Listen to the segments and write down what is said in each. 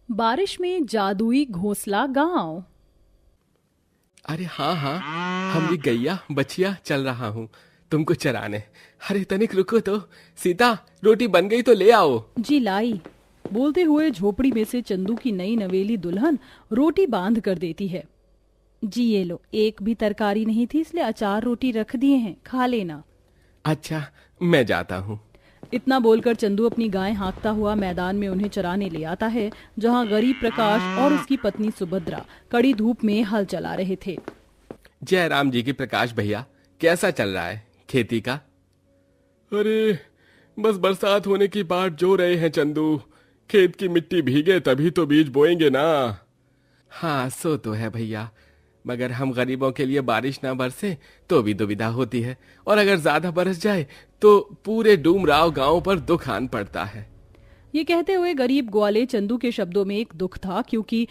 बारिश में जादुई घोंसला गांव। अरे हाँ हाँ, हम भी गैया बछिया चल रहा हूँ तुमको चराने। अरे तनिक रुको तो। सीता, रोटी बन गई तो ले आओ। जी लाई। बोलते हुए झोपड़ी में से चंदू की नई नवेली दुल्हन रोटी बांध कर देती है। जी ये लो, एक भी तरकारी नहीं थी इसलिए अचार रोटी रख दिए हैं, खा लेना। अच्छा, मैं जाता हूँ। इतना बोलकर चंदू अपनी गाय हाँकता हुआ मैदान में उन्हें चराने ले आता है, जहाँ गरीब प्रकाश और उसकी पत्नी सुभद्रा कड़ी धूप में हल चला रहे थे। जय राम जी की प्रकाश भैया, कैसा चल रहा है खेती का? अरे बस बरसात होने की बाट जो रहे हैं चंदू। खेत की मिट्टी भीगे तभी तो बीज बोएंगे ना। हाँ सो तो है भैया, मगर हम गरीबों के लिए बारिश ना बरसे तो भी दुविधा होती है, और अगर ज्यादा बरस जाए तो पूरे डूमराव गांव पर दुख आन पड़ता है। ये कहते हुए गरीब ग्वाले चंदू के शब्दों में एक दुख था, क्योंकि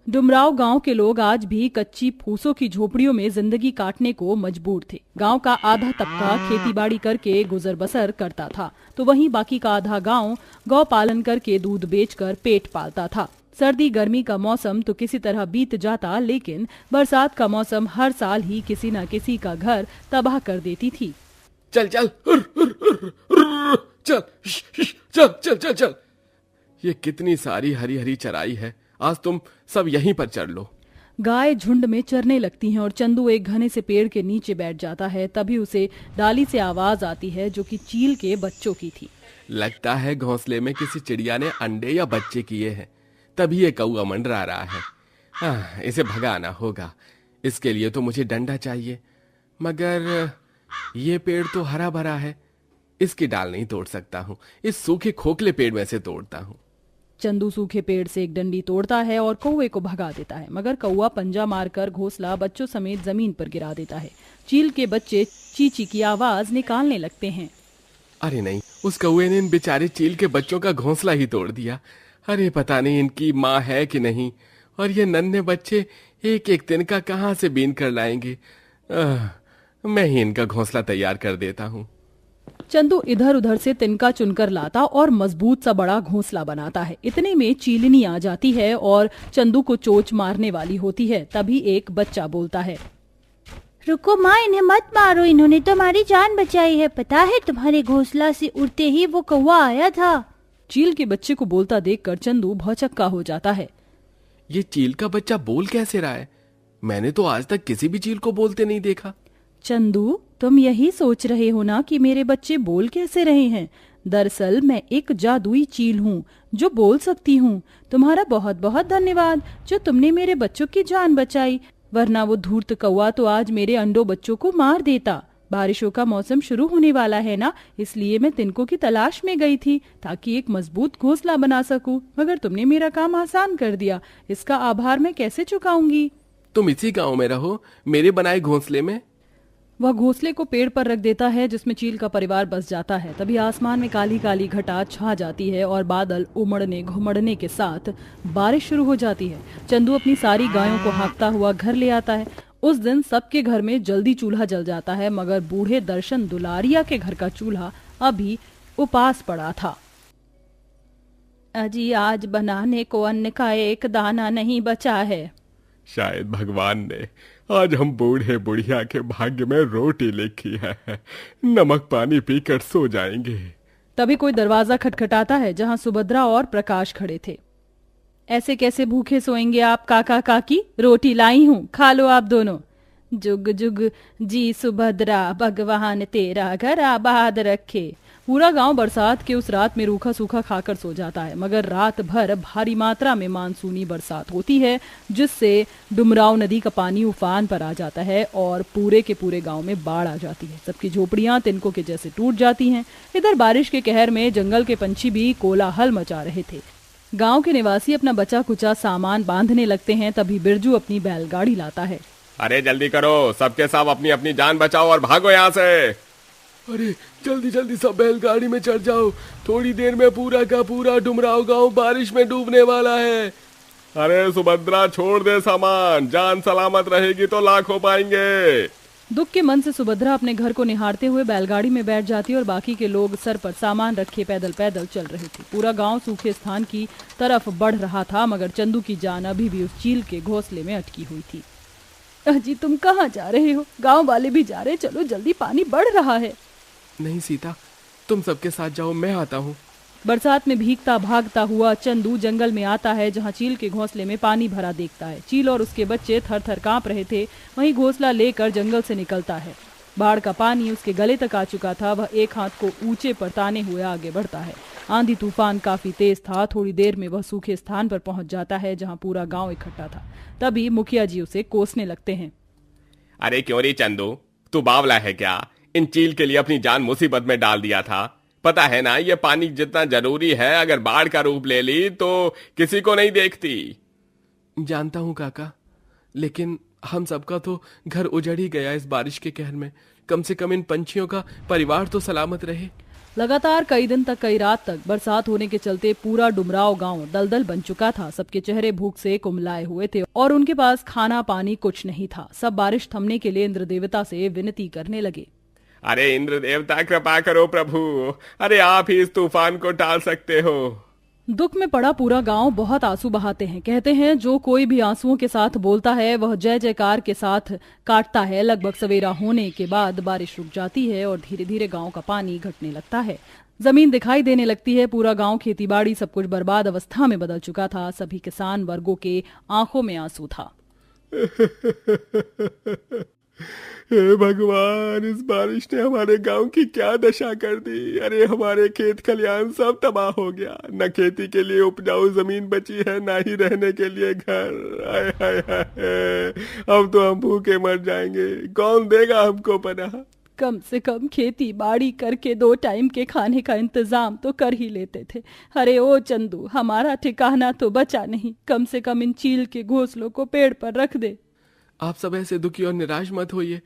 डुमराव गांव के लोग आज भी कच्ची फूसों की झोपड़ियों में जिंदगी काटने को मजबूर थे। गांव का आधा तबका खेतीबाड़ी करके गुजर बसर करता था, तो वहीं बाकी का आधा गांव गौ पालन करके दूध बेचकर पेट पालता था। सर्दी गर्मी का मौसम तो किसी तरह बीत जाता, लेकिन बरसात का मौसम हर साल ही किसी न किसी का घर तबाह कर देती थी। चल चल हुर, हुर, हुर, हुर, चल चल चल चल चल। ये कितनी सारी हरी हरी चराई है, आज तुम सब यहीं पर चढ़ लो। गाय झुंड में चरने लगती हैं और चंदू एक घने से पेड़ के नीचे बैठ जाता है। तभी उसे डाली से आवाज आती है, जो कि चील के बच्चों की थी। लगता है घोंसले में किसी चिड़िया ने अंडे या बच्चे किए हैं, तभी ये कौआ मंडरा रहा है। इसे भगाना होगा। इसके लिए तो मुझे डंडा चाहिए, मगर ये पेड़ तो हरा भरा है, इसकी डाल नहीं तोड़ सकता हूँ। इस सूखे खोखले पेड़ में से तोड़ता हूँ। चंदू सूखे पेड़ से एक डंडी तोड़ता है और कौवे को भगा देता है, मगर कौवा पंजा मारकर घोंसला बच्चों समेत जमीन पर गिरा देता है। चील के बच्चे चीची की आवाज निकालने लगते हैं। अरे नहीं, उस कौवे ने इन बेचारे चील के बच्चों का घोंसला ही तोड़ दिया। अरे पता नहीं इनकी माँ है कि नहीं, और ये नन्हे बच्चे एक एक तिनका कहाँ से बीन कर लाएंगे। मैं ही इनका घोंसला तैयार कर देता हूँ। चंदू इधर उधर से तिनका चुनकर लाता और मजबूत सा बड़ा घोंसला बनाता है। इतने में चीलनी आ जाती है और चंदू को चोंच मारने वाली होती है। तभी एक बच्चा बोलता है, रुको माँ, इन्हें मत मारो, इन्होंने तो हमारी जान बचाई है। पता है तुम्हारे घोंसला से उड़ते ही वो कौवा आया था। चील के बच्चे को बोलता देखकर चंदू भौचक्का हो जाता है। ये चील का बच्चा बोल कैसे रहा है? मैंने तो आज तक किसी भी चील को बोलते नहीं देखा। चंदू, तुम यही सोच रहे हो ना कि मेरे बच्चे बोल कैसे रहे हैं? दरअसल मैं एक जादुई चील हूँ जो बोल सकती हूँ। तुम्हारा बहुत बहुत धन्यवाद जो तुमने मेरे बच्चों की जान बचाई, वरना वो धूर्त कौवा तो आज मेरे अंडों बच्चों को मार देता। बारिशों का मौसम शुरू होने वाला है ना, इसलिए मैं तिनकों की तलाश में गई थी ताकि एक मजबूत घोंसला बना सकूं, मगर तुमने मेरा काम आसान कर दिया। इसका आभार मैं कैसे चुकाऊंगी? तुम इसी गांव में रहो, मेरे बनाए घोंसले में। वह घोंसले को पेड़ पर रख देता है, जिसमें चील का परिवार बस जाता है। तभी आसमान में काली काली घटा छा जाती है और बादल उमड़ने घुमड़ने के साथ बारिश शुरू हो जाती है। चंदू अपनी सारी गायों को हाँकता हुआ घर ले आता है। उस दिन सबके घर में जल्दी चूल्हा जल जाता है, मगर बूढ़े दर्शन दुलारिया के घर का चूल्हा अभी उपास पड़ा था। अजी आज बनाने को अन्न का एक दाना नहीं बचा है। शायद भगवान ने आज हम बूढ़े बुढ़िया के भाग्य में रोटी लिखी है। नमक पानी पीकर सो जाएंगे। तभी कोई दरवाजा खटखटाता है, जहां सुभद्रा और प्रकाश खड़े थे। ऐसे कैसे भूखे सोएंगे आप काका काकी? रोटी लाई हूँ, खा लो आप दोनों। जुग जुग जी सुभद्रा, भगवान तेरा घर आबाद रखे। पूरा गांव बरसात के उस रात में रूखा सूखा खाकर सो जाता है, मगर रात भर भारी मात्रा में मानसूनी बरसात होती है, जिससे डुमराव नदी का पानी उफान पर आ जाता है और पूरे के पूरे गांव में बाढ़ आ जाती है। सबकी झोपड़ियां तिनकों के जैसे टूट जाती हैं। इधर बारिश के कहर में जंगल के पंछी भी कोलाहल मचा रहे थे। गांव के निवासी अपना बचा कुचा सामान बांधने लगते हैं। तभी बिरजू अपनी बैलगाड़ी लाता है। अरे जल्दी करो, सबके सब अपनी अपनी जान बचाओ और भागो यहाँ से। अरे जल्दी जल्दी सब बैलगाड़ी में चढ़ जाओ, थोड़ी देर में पूरा का पूरा डुमराव गांव बारिश में डूबने वाला है। अरे सुभद्रा छोड़ दे सामान, जान सलामत रहेगी तो लाख हो पाएंगे। दुख के मन से सुभद्रा अपने घर को निहारते हुए बैलगाड़ी में बैठ जाती और बाकी के लोग सर पर सामान रखे पैदल पैदल चल रहे थे। पूरा गांव सूखे स्थान की तरफ बढ़ रहा था, मगर चंदू की जान अभी भी उस चील के घोंसले में अटकी हुई थी। अजी तुम कहाँ जा रहे हो? गांव वाले भी जा रहे, चलो जल्दी, पानी बढ़ रहा है। नहीं सीता, तुम सबके साथ जाओ, मैं आता हूँ। बरसात में भीगता भागता हुआ चंदू जंगल में आता है, जहाँ चील के घोंसले में पानी भरा देखता है। चील और उसके बच्चे थर थर कांप रहे थे। वहीं घोंसला लेकर जंगल से निकलता है। बाढ़ का पानी उसके गले तक आ चुका था। वह एक हाथ को ऊंचे पर ताने हुए आगे बढ़ता है। आंधी तूफान काफी तेज था। थोड़ी देर में वह सूखे स्थान पर पहुंच जाता है, जहाँ पूरा गाँव इकट्ठा था। तभी मुखिया जी उसे कोसने लगते हैं। अरे क्यों रे चंदू, तू बावला है क्या? इन चील के लिए अपनी जान मुसीबत में डाल दिया था। पता है ना, ये पानी जितना जरूरी है, अगर बाढ़ का रूप ले ली तो किसी को नहीं देखती। जानता हूँ काका, लेकिन हम सबका तो घर उजड़ ही गया इस बारिश के कहर में। कम से कम इन पंछियों का परिवार तो सलामत रहे। लगातार कई दिन तक, कई रात तक बरसात होने के चलते पूरा डुमराव गांव दलदल बन चुका था। सबके चेहरे भूख से कुम्हलाए हुए थे और उनके पास खाना पानी कुछ नहीं था। सब बारिश थमने के लिए इंद्र देवता से विनती करने लगे। अरे इंद्र देवता, कृपा करो प्रभु, अरे आप ही इस तूफान को टाल सकते हो। दुख में पड़ा पूरा गांव बहुत आंसू बहाते हैं। कहते हैं जो कोई भी आंसुओं के साथ बोलता है वह जय जयकार के साथ काटता है। लगभग सवेरा होने के बाद बारिश रुक जाती है और धीरे धीरे गांव का पानी घटने लगता है। जमीन दिखाई देने लगती है। पूरा गांव खेतीबाड़ी सब कुछ बर्बाद अवस्था में बदल चुका था। सभी किसान वर्गों के आंखों में आंसू था। हे भगवान, इस बारिश ने हमारे गांव की क्या दशा कर दी। अरे हमारे खेत खलियान सब तबाह हो गया। न खेती के लिए उपजाऊ जमीन बची है, ना ही रहने के लिए घर। हाय हाय हाय, अब तो हम भूखे मर जाएंगे। कौन देगा हमको पनाह? कम से कम खेती बाड़ी करके 2 टाइम के खाने का इंतजाम तो कर ही लेते थे। अरे ओ चंदू, हमारा ठिकाना तो बचा नहीं। कम से कम इन चील के घोंसलों को पेड़ पर रख दे। आप सब ऐसे दुखी और निराश मत होइए।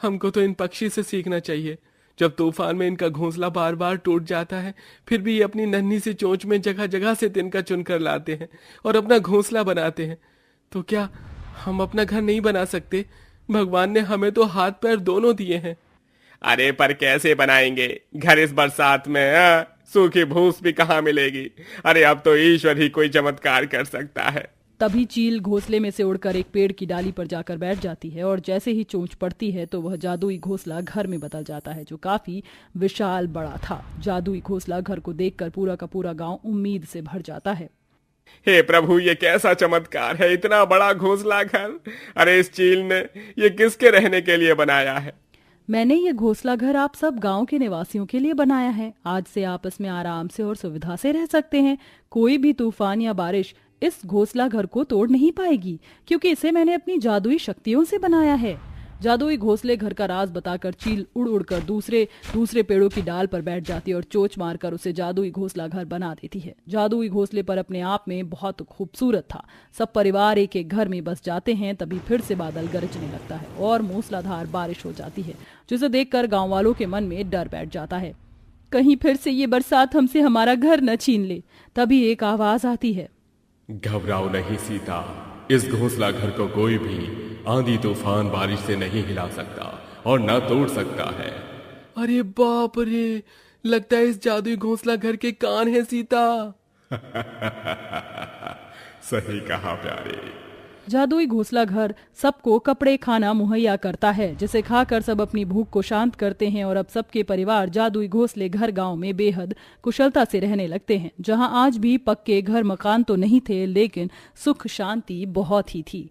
हमको तो इन पक्षी से सीखना चाहिए। जब तूफान में इनका घोंसला बार बार टूट जाता है, फिर भी ये अपनी नन्ही सी चोंच में जगह जगह से तिनका चुनकर लाते हैं और अपना घोंसला बनाते हैं। तो क्या हम अपना घर नहीं बना सकते? भगवान ने हमें तो हाथ पैर दोनों दिए हैं। अरे पर कैसे बनाएंगे घर इस बरसात में? सूखी भूस भी कहाँ मिलेगी? अरे अब तो ईश्वर ही कोई चमत्कार कर सकता है। तभी चील घोंसले में से उड़कर एक पेड़ की डाली पर जाकर बैठ जाती है और जैसे ही चोंच पड़ती है तो वह जादुई घोंसला घर में बदल जाता है, जो काफी विशाल बड़ा था। जादुई घोंसला घर को देखकर पूरा का पूरा गांव उम्मीद से भर जाता है। हे प्रभु, ये कैसा चमत्कार है, इतना बड़ा घोंसला घर। अरे इस चील ने ये किसके रहने के लिए बनाया है? मैंने ये घोंसला घर आप सब गांव के निवासियों के लिए बनाया है। आज से आपस में आराम से और सुविधा से रह सकते हैं। कोई भी तूफान या बारिश इस घोंसला घर को तोड़ नहीं पाएगी, क्योंकि इसे मैंने अपनी जादुई शक्तियों से बनाया है। जादुई घोंसले घर का राज बताकर चील उड़ उड़कर दूसरे पेड़ों की डाल पर बैठ जाती है और चोंच मारकर उसे जादुई घोंसला घर बना देती है। जादुई घोंसले पर अपने आप में बहुत खूबसूरत था। सब परिवार एक एक घर में बस जाते हैं। तभी फिर से बादल गरजने लगता है और मूसलाधार बारिश हो जाती है, जिसे देखकर गांव वालों के मन में डर बैठ जाता है। कहीं फिर से ये बरसात हमसे हमारा घर न छीन ले। तभी एक आवाज आती है, घबराओ नहीं सीता, इस घोंसला घर को कोई भी आंधी तूफान बारिश से नहीं हिला सकता और न तोड़ सकता है। अरे बाप रे, लगता है इस जादुई घोंसला घर के कान है सीता। सही कहा प्यारे। जादुई घोंसला घर सबको कपड़े खाना मुहैया करता है, जिसे खाकर सब अपनी भूख को शांत करते हैं और अब सबके परिवार जादुई घोंसले घर गांव में बेहद कुशलता से रहने लगते हैं, जहां आज भी पक्के घर मकान तो नहीं थे, लेकिन सुख शांति बहुत ही थी।